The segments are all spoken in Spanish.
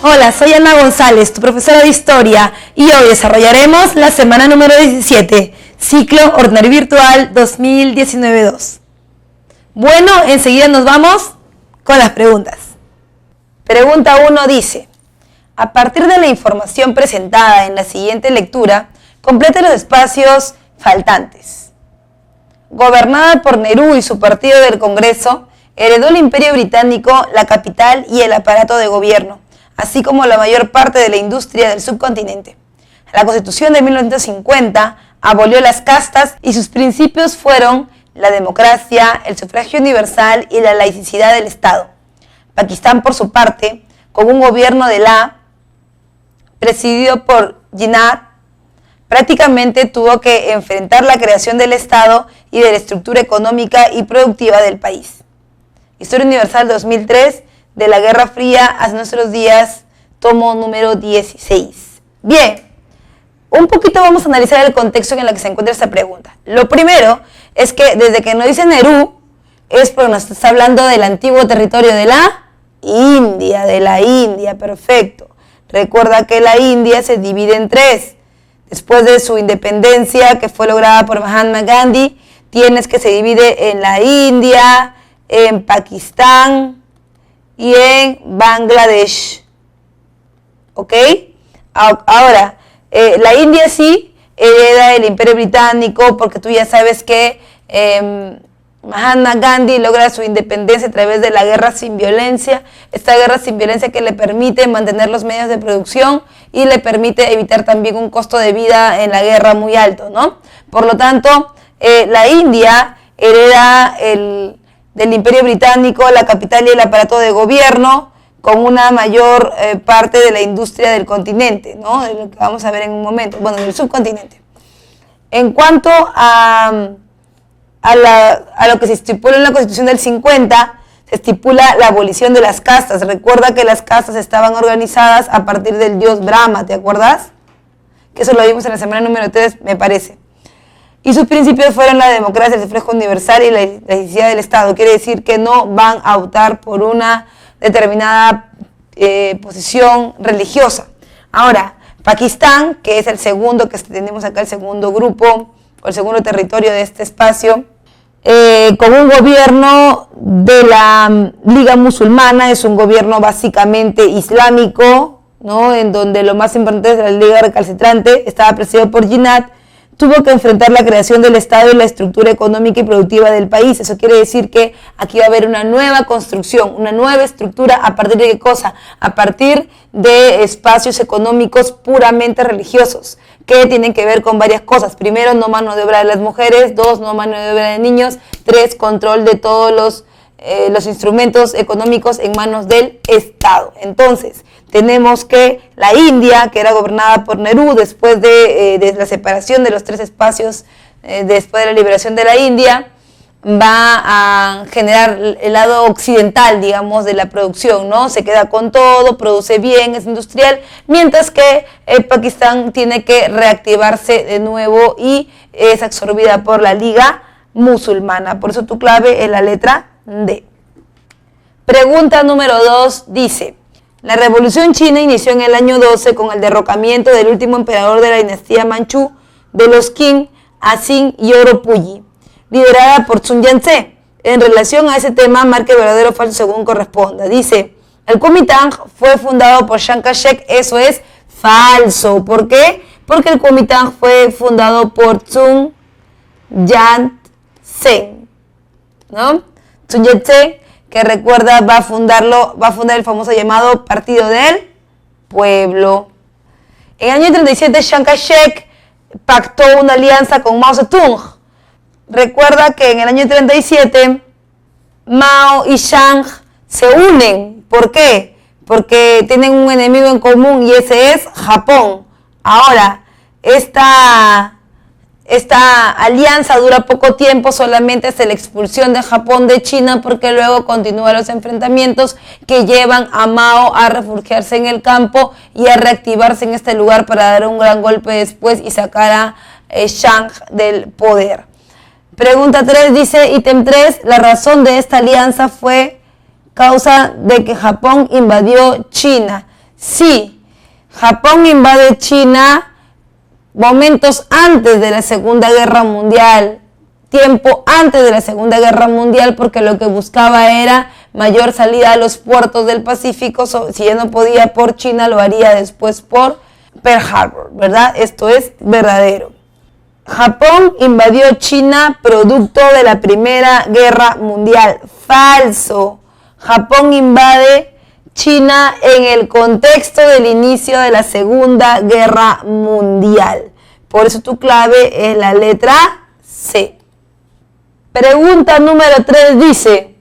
Hola, soy Ana González, tu profesora de Historia, y hoy desarrollaremos la semana número 17, Ciclo Ordinario Virtual 2019-2. Bueno, enseguida nos vamos con las preguntas. Pregunta 1 dice: a partir de la información presentada en la siguiente lectura, complete los espacios faltantes. Gobernada por Nehru y su partido del Congreso, heredó el Imperio Británico, la capital y el aparato de gobierno, así como la mayor parte de la industria del subcontinente. La Constitución de 1950 abolió las castas y sus principios fueron la democracia, el sufragio universal y la laicidad del Estado. Pakistán, por su parte, con un gobierno de la presidido por Jinnah, prácticamente tuvo que enfrentar la creación del Estado y de la estructura económica y productiva del país. Historia Universal 2003, de la Guerra Fría hasta nuestros días, tomo número 16. Bien, un poquito vamos a analizar el contexto en el que se encuentra esta pregunta. Lo primero es que desde que nos dice Nehru, es porque nos está hablando del antiguo territorio de la India, perfecto. Recuerda que la India se divide en tres. Después de su independencia, que fue lograda por Mahatma Gandhi, tienes que se divide en la India, en Pakistán y en Bangladesh. ¿Ok? Ahora, la India sí hereda el Imperio Británico, porque tú ya sabes que Mahatma Gandhi logra su independencia a través de la guerra sin violencia. Esta guerra sin violencia que le permite mantener los medios de producción y le permite evitar también un costo de vida en la guerra muy alto, ¿no? Por lo tanto, la India hereda del Imperio Británico, la capital y el aparato de gobierno, con una mayor parte de la industria del continente, ¿no? De lo que vamos a ver en un momento, bueno, del subcontinente. En cuanto a lo que se estipula en la Constitución del 50, se estipula la abolición de las castas. Recuerda que las castas estaban organizadas a partir del dios Brahma, ¿te acuerdas? Que eso lo vimos en la semana número 3, me parece. Y sus principios fueron la democracia, el sufragio universal y la laicidad del Estado. Quiere decir que no van a optar por una determinada posición religiosa. Ahora, Pakistán, que es el segundo, que tenemos acá el segundo grupo, o el segundo territorio de este espacio, con un gobierno de la Liga Musulmana, es un gobierno básicamente islámico, ¿no? En donde lo más importante es la Liga Recalcitrante, estaba presidido por Jinnah, tuvo que enfrentar la creación del Estado y la estructura económica y productiva del país. Eso quiere decir que aquí va a haber una nueva construcción, una nueva estructura. ¿A partir de qué cosa? A partir de espacios económicos puramente religiosos, que tienen que ver con varias cosas. Primero, no mano de obra de las mujeres. 2, no mano de obra de niños. 3, control de todos los instrumentos económicos en manos del Estado. Entonces, tenemos que la India, que era gobernada por Nehru después de la separación de los tres espacios, después de la liberación de la India, va a generar el lado occidental, digamos, de la producción, ¿no? Se queda con todo, produce bien, es industrial, mientras que Pakistán tiene que reactivarse de nuevo y es absorbida por la Liga Musulmana. Por eso tu clave es la letra D. Pregunta número 2 dice: la Revolución China inició en el año 12 con el derrocamiento del último emperador de la dinastía Manchú, de los Qing, Asin y Oropuyi, liderada por Sun Yat-sen. En relación a ese tema, marque verdadero o falso según corresponda. Dice: el Kuomintang fue fundado por Chiang Kai-shek. Eso es falso. ¿Por qué? Porque el Kuomintang fue fundado por Sun Yat-sen, ¿no? Sun Yat-sen, que recuerda, va a fundar el famoso llamado Partido del Pueblo. En el año 37, Chiang Kai-shek pactó una alianza con Mao Zedong. Recuerda que en el año 37, Mao y Chiang se unen. ¿Por qué? Porque tienen un enemigo en común y ese es Japón. Ahora, esta alianza dura poco tiempo, solamente hasta la expulsión de Japón de China, porque luego continúan los enfrentamientos que llevan a Mao a refugiarse en el campo y a reactivarse en este lugar para dar un gran golpe después y sacar a Chiang del poder. Pregunta 3 dice, ítem 3, la razón de esta alianza fue causa de que Japón invadió China. Sí, Japón invade China momentos antes de la Segunda Guerra Mundial, tiempo antes de la Segunda Guerra Mundial, porque lo que buscaba era mayor salida a los puertos del Pacífico. Si ya no podía por China, lo haría después por Pearl Harbor, ¿verdad? Esto es verdadero. Japón invadió China producto de la Primera Guerra Mundial. Falso. Japón invade China en el contexto del inicio de la Segunda Guerra Mundial. Por eso tu clave es la letra C. Pregunta número 3 dice: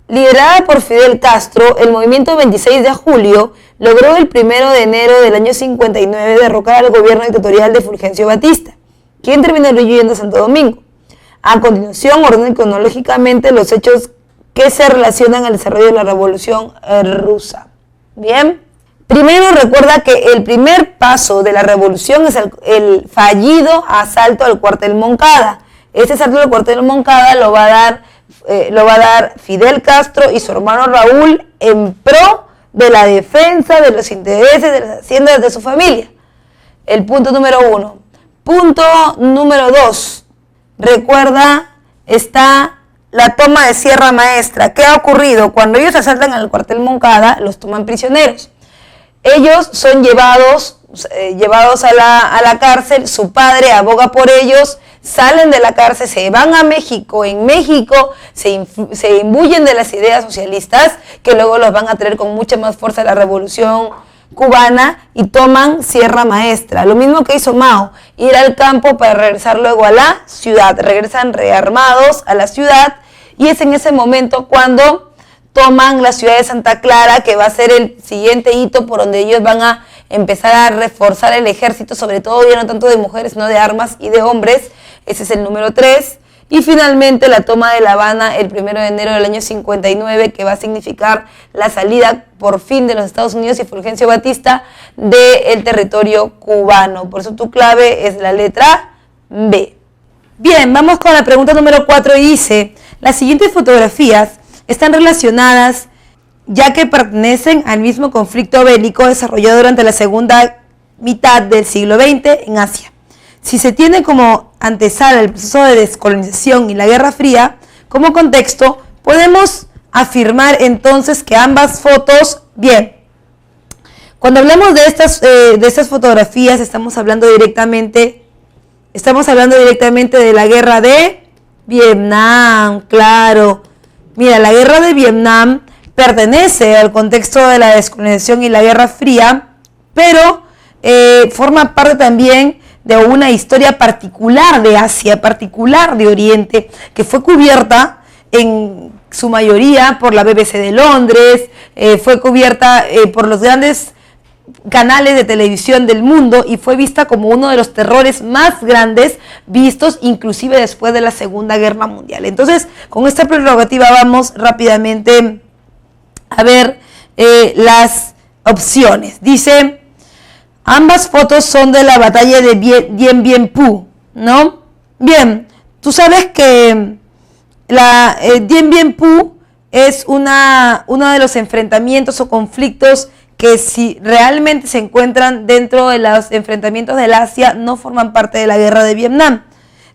liderada por Fidel Castro, el movimiento 26 de julio logró el 1 de enero del año 59 derrocar al gobierno dictatorial de Fulgencio Batista, quien terminó huyendo a Santo Domingo. A continuación, ordena cronológicamente los hechos que se relacionan al desarrollo de la Revolución Rusa. Bien. Primero, recuerda que el primer paso de la revolución es el fallido asalto al cuartel Moncada. Este asalto al cuartel Moncada lo va a dar Fidel Castro y su hermano Raúl en pro de la defensa de los intereses de las haciendas de su familia. El punto número 1. Punto número 2. Recuerda, está la toma de Sierra Maestra. ¿Qué ha ocurrido? Cuando ellos asaltan al cuartel Moncada, los toman prisioneros. Ellos son llevados a la cárcel, su padre aboga por ellos, salen de la cárcel, se van a México, en México se imbuyen de las ideas socialistas que luego los van a traer con mucha más fuerza a la revolución cubana y toman Sierra Maestra. Lo mismo que hizo Mao, ir al campo para regresar luego a la ciudad. Regresan rearmados a la ciudad y es en ese momento cuando toman la ciudad de Santa Clara, que va a ser el siguiente hito por donde ellos van a empezar a reforzar el ejército, sobre todo ya no tanto de mujeres, sino de armas y de hombres. Ese es el número 3. Y finalmente la toma de La Habana el 1 de enero del año 59, que va a significar la salida por fin de los Estados Unidos y Fulgencio Batista del territorio cubano. Por eso tu clave es la letra B. Bien, vamos con la pregunta número 4 y dice: las siguientes fotografías están relacionadas ya que pertenecen al mismo conflicto bélico desarrollado durante la segunda mitad del siglo XX en Asia. Si se tiene como antesala el proceso de descolonización y la Guerra Fría como contexto, podemos afirmar entonces que ambas fotos, bien, cuando hablamos de estas fotografías estamos hablando directamente de la Guerra de Vietnam, claro. Mira, la Guerra de Vietnam pertenece al contexto de la descolonización y la Guerra Fría, pero forma parte también de una historia particular de Asia, particular de Oriente, que fue cubierta en su mayoría por la BBC de Londres, fue cubierta por los grandes canales de televisión del mundo y fue vista como uno de los terrores más grandes vistos inclusive después de la Segunda Guerra Mundial. Entonces, con esta prerrogativa vamos rápidamente a ver las opciones. Dice: ambas fotos son de la batalla de Dien Bien Phu, ¿no? Bien, tú sabes que Dien Bien Phu es uno de los enfrentamientos o conflictos que si realmente se encuentran dentro de los enfrentamientos del Asia, no forman parte de la guerra de Vietnam.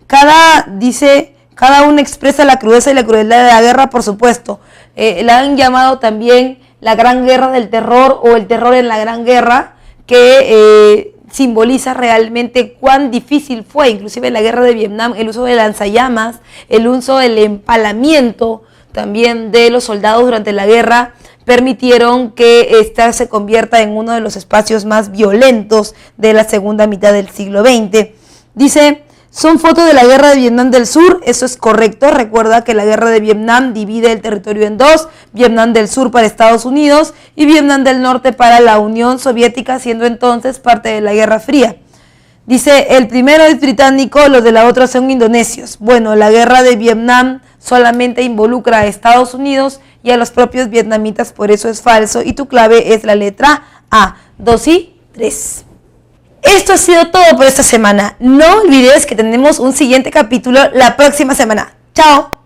Cada uno expresa la crudeza y la crueldad de la guerra, por supuesto. La han llamado también la Gran Guerra del Terror o el terror en la Gran Guerra, que simboliza realmente cuán difícil fue, inclusive en la guerra de Vietnam, el uso de lanzallamas, el uso del empalamiento también de los soldados durante la guerra, permitieron que esta se convierta en uno de los espacios más violentos de la segunda mitad del siglo XX. Dice: son fotos de la guerra de Vietnam del Sur. Eso es correcto. Recuerda que la guerra de Vietnam divide el territorio en dos: Vietnam del Sur para Estados Unidos y Vietnam del Norte para la Unión Soviética, siendo entonces parte de la Guerra Fría. Dice: el primero es británico, los de la otra son indonesios. Bueno, la guerra de Vietnam solamente involucra a Estados Unidos y a los propios vietnamitas, por eso es falso. Y tu clave es la letra A, 2 y 3. Esto ha sido todo por esta semana. No olvides que tenemos un siguiente capítulo la próxima semana. ¡Chao!